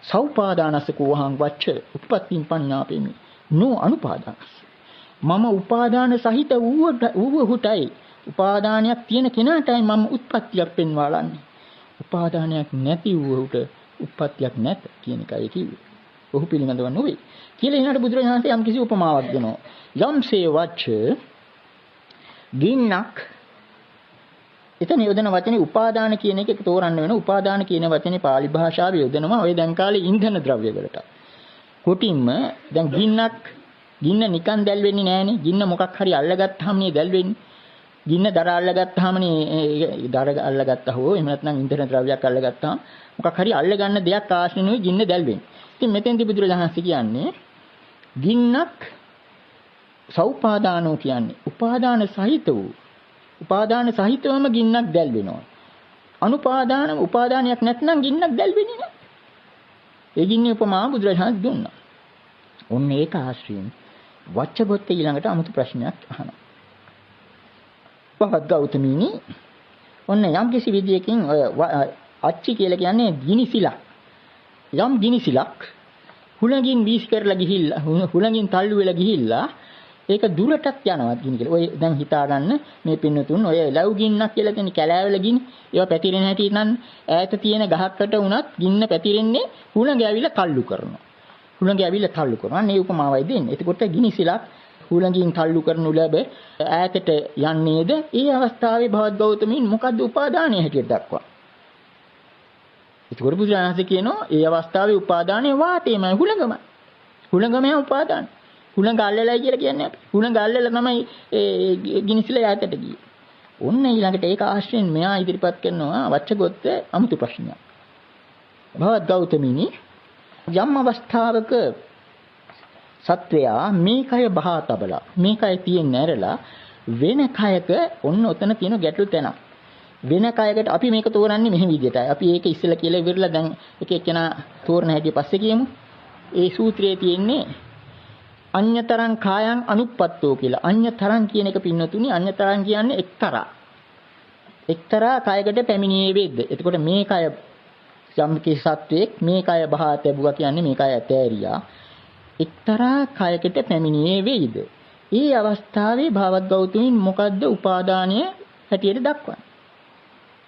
සෞපාදානස්ස කෝහං වච්ච උප්පත්තිම් පඤ්ඤාපේමි නෝ අනුපාදානස්ස. මම උපාදාන සහිත වූහුටයි උපාදානයක් තියෙන කෙනාටයි මම උත්පත්තියක් පෙන්වාලන්නේ. උපාදානයක් නැති වූහුට උත්පත්තියක් නැත කියන එකයි කිව්වේ. ඔහු පිළිබඳව නොවේ. කියලා ඊළඟට බුදුරජාණන් යම් කිසි උපමාවක් දෙනවා. යම්සේ වච්ච ගින්නක්. එතන යොදන වචනේ උපාදාන කියන එක තෝරන්න වෙන. උපාදාන කියන වචනේ pāli භාෂාවේ යොදනවා ඔය දැන් කාලේ ඉන්ධන ද්‍රව්‍ය වලට. කොටින්ම දැන් ගින්න නිකන් දැල් වෙන්නේ නැහනේ. ගින්න මොකක් හරි අල්ලගත්තාම නේ දැල් වෙන්නේ. ගින්න දර අල්ලගත්තාම නේ දර අල්ලගත්තා හෝ එහෙම නැත්නම් ඉන්ධන ද්‍රව්‍යයක් අල්ලගත්තාම මොකක් හරි අල්ල ගන්න දෙයක් ආශ්‍රයනේ ගින්න දැල් වෙන්නේ. ඉතින් මෙතෙන්දී බුදුරජාණන් කියන්නේ ගින්නක් සෞපාදානෝ කියන්නේ උපාදාන සහිත වූ උපාදාන සහිතවම ගින්නක් දැල් වෙනවා. උපාදානයක් නැත්නම් ගින්නක් දැල් වෙන්නේ නැහැ. ඒ ගින්නේ උපමා බුදුරජාණන් දුන්නා. ඔන්න ඒක ආශ්‍රයෙන් වච්චගොත්ත ඊළඟට අමුතු ප්‍රශ්නයක් අහනවා. පහත් ගෞතමීනි ඔන්න යම් කිසි විදියකින් අච්චි කියලා කියන්නේ ගිනිසිලක්. යම් ගිනිසිලක් හුලඟින් වීසි කරලා ගිහිල්ලා හුලඟින් තල්ලු වෙලා ගිහිල්ලා ඒක දුරටත් යනවා ගිනි කියලා. ඔය දැන් හිතා ගන්න මේ පින්නතුන් ඔය ලැබු ගින්නක් කියලා තියෙන කැලෑවල ගිනි ඒවා පැතිරෙන හැටි නම් ඈත තියෙන ගහකට වුණත් ගින්න පැතිරෙන්නේ හුලඟ ඇවිල්ලා තල්ලු කරනවා. හුලඟ ඇවිල්ලා තල්ලු කරනවා. අන්න ඒ උපමාවයි දෙන්නේ. එතකොට ගිනිසිලක් හුලඟින් තල්ලු කරනු ලැබ ඈතට යන්නේද? ඒ අවස්ථාවේ භවත් ගෞතමීන් මොකද්ද උපාදානය හැටියට දක්වන්නේ? ඒකවල බුදුරජාණන් කියනවා ඒ අවස්ථාවේ උපාදානයේ වාතේමයි හුලඟමයි. හුලඟමයි උපාදාන. හුලඟ අල්ලලයි කියලා කියන්නේ අපි. හුලඟ අල්ලලා තමයි ඒ ගිනිසිල ඈතට ගියේ. ඔන්න ඊළඟට ඒක ආශ්‍රයෙන් මෙයා ඉදිරිපත් කරනවා වච්චගොත්ත අමුතු ප්‍රශ්නයක්. භවත් ගෞතමීනි යම් අවස්ථාවක සත්වයා මේ කය බහා තබලා මේ කය තියෙන්නේ ඇරලා වෙන කයක ඔන්න ඔතන තියෙන ගැටලු තැනක්. වෙන කයකට අපි මේක තෝරන්නේ මෙහෙම විදිහටයි. අපි ඒක ඉස්සෙල්ලා කියලා ඉවරලා දැන් එක එක්කෙනා තෝරන හැටි පස්සේ කියමු. ඒ සූත්‍රයේ තියෙන්නේ අඤ්‍යතරං කායං අනුප්පත්තෝ කියලා. අඤ්‍යතරං කියන එක පින්නතුනි අඤ්‍යතරං කියන්නේ එක්තරා කයකට පැමිණියේ වේද. එතකොට මේ කය යම් කිසි සත්වයක් මේ කය බහා තැබුවා කියන්නේ මේ කය ඇතෑරියා. එක්තරා කයකට පැමිණියේ වේද. ඒ අවස්ථාවේ භාවත් ගෞතමීන් මොකද්ද උපාදානය හැටියට දක්වන්නේ.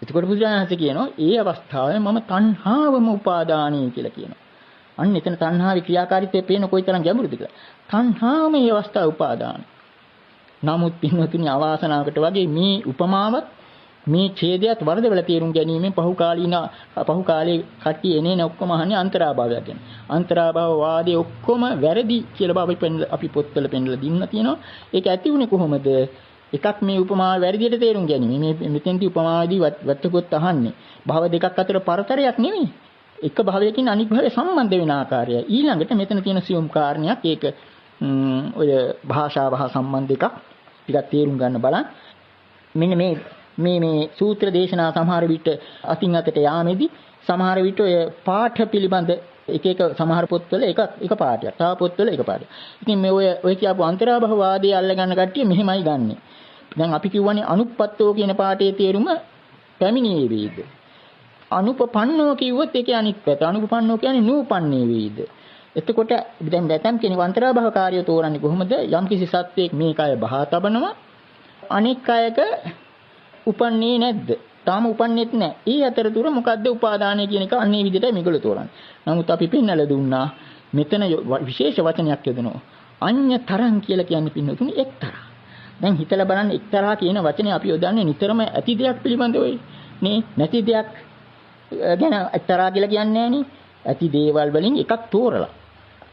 එතකොට බුදුරජාණන් කියනවා ඒ අවස්ථාවේ මම තණ්හාවම උපාදානයි කියලා කියනවා. අන්න එතන තණ්හාවේ ක්‍රියාකාරීත්වය පේන කොයිතරම් ගැඹුරුද කියලා. තණ්හාවම මේ අවස්ථාවේ උපාදාන. නමුත් පින්වතුනි අවාසනාවකට වගේ මේ උපමාවත් මේ ඡේදයත් වරදවල තේරුම් ගැනීමෙන් පහු කාලේ කට්ටිය එනේ ඔක්කොම අහන්නේ අන්තරාභාවයක් ගැන. අන්තරාභාව වාදයේ ඔක්කොම වැරදි කියලා අපි පොත්වල පෙන්නලා දින්න තියෙනවා. ඒක ඇති උනේ කොහොමද? එකක් මේ උපමාව වැරදියට තේරුම් ගැනීම. මේ මෙතෙන්දී උපමාවේදී වත්තකොත් අහන්නේ භව දෙකක් අතර පරතරයක් නෙමෙයි. එක භවයකින් අනිත් භවය සම්බන්ධ වෙන ආකාරය. ඊළඟට මෙතන තියෙන සියුම් කාරණයක් ඒක ඔය භාෂාව හා සම්බන්ධ එකක්. ටිකක් තේරුම් ගන්න බලන්න. මෙන්න මේ සූත්‍ර දේශනා සමහර විට අතින් අතට යාමේදී සමහර විට ඔය පාඨ පිළිබඳ එක සමහර පොත්වල එක පාඩයක්. තව පොත්වල එක පාඩයක්. ඉතින් මේ ඔය කියපු අන්තරාභව වාදයේ අල්ලගන්න කට්ටිය මෙහෙමයි ගන්නෙ. දැන් අපි කියවනේ අනුප්පත්තෝ කියන පාඩේ තේරුම පැමිණියේ වේද. අනුපපන්නෝ කිව්වොත් ඒකේ අනිත් පැත්ත. අනුපපන්නෝ කියන්නේ නූපන්නේ වේද. එතකොට දැන් දැතම් කියන අන්තරාභව කාර්යය තෝරන්නේ කොහොමද? යම්කිසි සත්වයක් මේ කය බහා තබනවා අනෙක් කයක උපන්නේ නැද්ද? තාම උපන්නේත් නැහැ. ඒ අතරතුර මොකද්ද උපාදානය කියන එක අන්නේ විදිහට මේගොල්ලෝ තෝරන්නේ. නමුත් අපි පෙන්නලා දුන්නා මෙතන විශේෂ වචනයක් යොදනවා. අඤ්‍යතරං කියලා කියන්නේ පින්නතුනි එක්තරා. දැන් හිතලා බලන්න එක්තරා කියන වචනේ අපි යොදන්නේ නිතරම ඇති දෙයක් පිළිබඳවයි. නේ නැති දෙයක් ගැන එක්තරා කියලා කියන්නේ නැහනේ. ඇති දේවල් වලින් එකක් තෝරලා.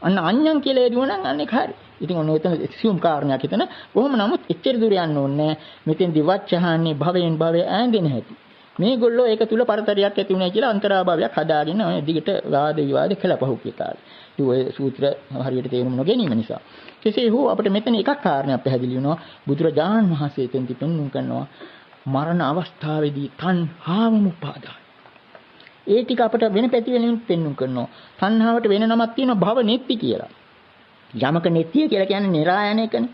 අන්න අඤ්ඤං කියලා එදුවනම් අන්නේ හරි. ඉතින් ඔන්න එතන සියුම් කාරණයක් හිතන කොහොම නමුත් එච්චර දුර යන්න ඕනේ මෙතෙන් දිවච්චහන්නේ භවයෙන් භවය ඈඳෙන හැටි මේගොල්ලෝ ඒක තුල පරතරයක් ඇති උනායි කියලා අන්තරාභාවයක් හදාගෙන ඔය දිගට වාද විවාද කළා පහුගිය කාලේ. ඉතින් ඔය සූත්‍ර හරියට තේරුම් නොගැනීම නිසා කෙසේ හෝ අපිට මෙතන එකක් කාරණයක් පැහැදිලි වෙනවා බුදුරජාණන් වහන්සේ එතෙන්දි පෙන්වුම් කරනවා මරණ අවස්ථාවේදී තණ්හාවම උපාදාන. ඒ ටික අපිට වෙන පැති වලින් පෙන්වුම් කරනවා. තණ්හාවට වෙන නමක් තියෙනවා භව නෙත්ති කියලා. යමක නෙත්තිය කියලා කියන්නේ නිරායන එකනේ.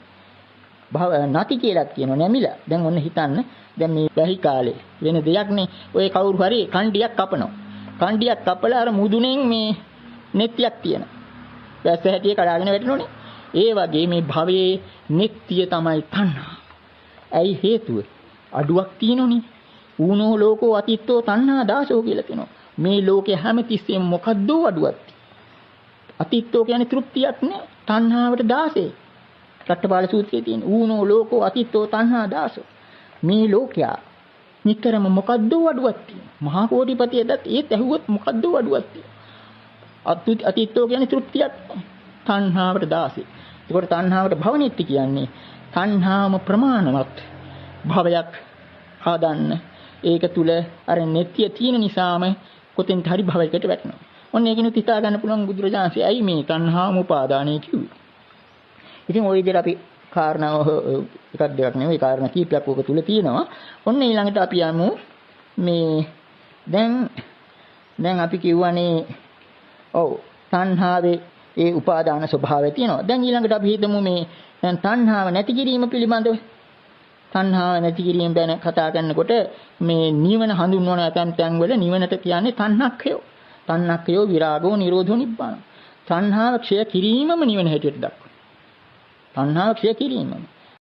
භව නැති කියලා කියනවා නැමිලා. දැන් ඔන්න හිතන්න දැන් මේ බැහි කාලේ වෙන දෙයක් නේ. ඔය කවුරු හරි කණ්ඩියක් කපනවා. කණ්ඩියක් කපලා අර මුදුනෙන් මේ නෙත්‍යයක් තියෙන. වැස්ස හැටියේ කඩාගෙන වැටෙනෝනේ. ඒ වගේ මේ භවයේ නෙත්‍ය තමයි තණ්හා. ඇයි හේතුව? අඩුවක් තියෙනෝනේ. ඌනෝ ලෝකෝ අතිත්තෝ තණ්හා දාසෝ කියලා කියනවා. මේ ලෝකේ හැමතිස්සෙම මොකද්ද අඩුවක්? අතිත්තෝ කියන්නේ තෘප්තියක් නේ. තණ්හාවට දාසේ. රට්ටපාල සූත්‍රයේ තියෙන ඌනෝ ලෝකෝ අතිත්තෝ තණ්හා දාසෝ. මේ ලෝකයා නිතරම මොකද්ද අඩුවක් තියෙනවා. මහා කෝටිපතියදත් ඒත් ඇහුවොත් මොකද්ද අඩුවක් තියෙනවා. අතිත්තෝ කියන්නේ තෘප්තියක්. තණ්හාවට දාසේ. ඒකට තණ්හාවට භවනිත්‍ය කියන්නේ තණ්හාම ප්‍රමාණවත් භවයක් හදන්න. ඒක තුල අර නෙත්‍ය තියෙන නිසාම කොතෙන්ද හරි භවයකට වැටෙනවා. ඔන්න ඒකිනුත් හිතා ගන්න පුළුවන් බුදුරජාණන්සේ ඇයි මේ තණ්හාම උපාදානය කිව්වේ. ඉතින් ওই විදිහට අපි කාරණාව එකක් දෙකක් නෙවෙයි කාරණා කීපයක් ඔක තුල තියෙනවා. ඔන්න ඊළඟට අපි යමු මේ දැන් අපි කියවනේ ඔව් තණ්හාවේ ඒ උපාදාන ස්වභාවය තියෙනවා. දැන් ඊළඟට අපි හිතමු මේ දැන් තණ්හාව නැති කිරීම පිළිබඳව. තණ්හාව නැති කිරීම ගැන කතා කරනකොට මේ නිවන හඳුන්වන ඇතැම් තැන්වල නිවනට කියන්නේ තණ්හක්ඛයෝ. තණ්හක්ඛයෝ විරාගෝ නිරෝධෝ නිබ්බාන. තණ්හාව ක්ෂය කිරීමම නිවන හැටියට දක්වනවා. තණ්හාව ක්ෂය කිරීමම.